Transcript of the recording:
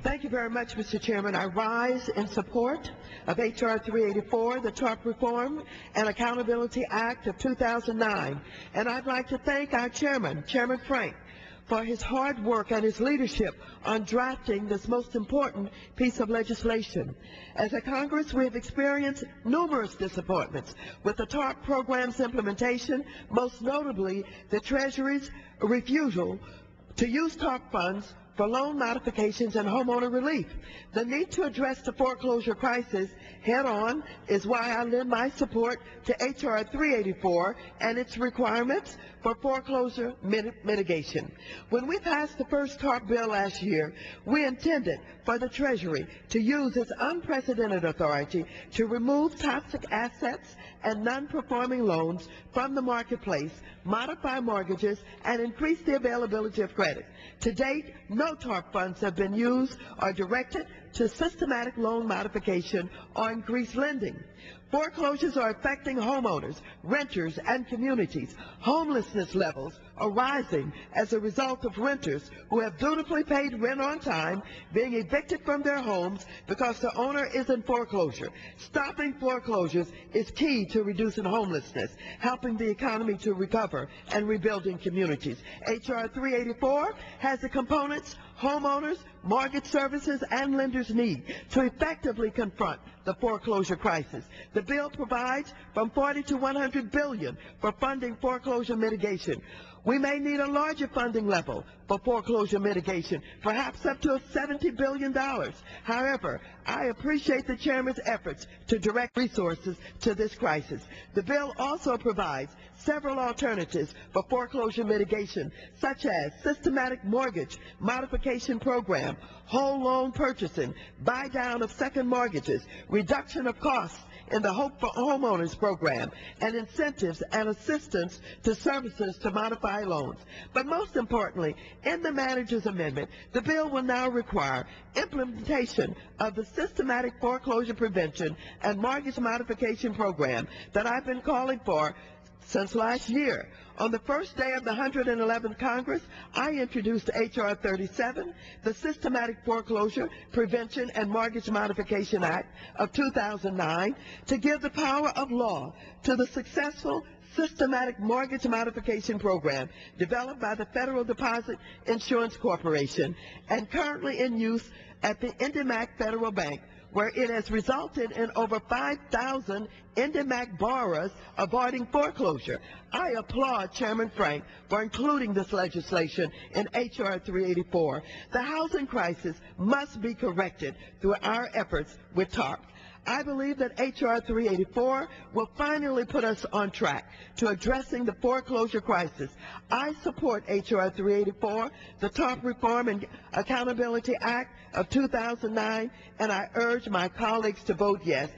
Thank you very much, Mr. Chairman. I rise in support of H.R. 384, the TARP Reform and Accountability Act of 2009. And I'd like to thank our chairman, Chairman Frank, for his hard work and his leadership on drafting this most important piece of legislation. As a Congress, we have experienced numerous disappointments with the TARP program's implementation, most notably the Treasury's refusal to use TARP funds for loan modifications and homeowner relief. The need to address the foreclosure crisis head-on is why I lend my support to H.R. 384 and its requirements for foreclosure mitigation. When we passed the first TARP bill last year, we intended for the Treasury to use its unprecedented authority to remove toxic assets and non-performing loans from the marketplace, modify mortgages, and increase the availability of credit. To date, no TARP funds have been used or directed to systematic loan modification or increased lending. Foreclosures are affecting homeowners, renters, and communities. Homelessness levels are rising as a result of renters who have dutifully paid rent on time being evicted from their homes because the owner is in foreclosure. Stopping foreclosures is key to reducing homelessness, helping the economy to recover, and rebuilding communities. H.R. 384 has the components homeowners, mortgage services, and lenders need to effectively confront the foreclosure crisis. The bill provides from $40 to $100 billion for funding foreclosure mitigation. We may need a larger funding level for foreclosure mitigation, perhaps up to $70 billion. However, I appreciate the Chairman's efforts to direct resources to this crisis. The bill also provides several alternatives for foreclosure mitigation, such as systematic mortgage modification program, whole loan purchasing, buy down of second mortgages, reduction of costs in the Hope for Homeowners program, and incentives and assistance to servicers to modify loans. But most importantly, in the manager's amendment, the bill will now require implementation of the systematic foreclosure prevention and mortgage modification program that I've been calling for since last year. On the first day of the 111th Congress, I introduced H.R. 37, the Systematic Foreclosure Prevention and Mortgage Modification Act of 2009, to give the power of law to the successful systematic mortgage modification program developed by the Federal Deposit Insurance Corporation and currently in use at the IndyMac Federal Bank, where it has resulted in over 5,000 IndyMac borrowers avoiding foreclosure. I applaud Chairman Frank for including this legislation in H.R. 384. The housing crisis must be corrected through our efforts with TARP. I believe that H.R. 384 will finally put us on track to addressing the foreclosure crisis. I support H.R. 384, the TARP Reform and Accountability Act of 2009, and I urge my colleagues to vote yes.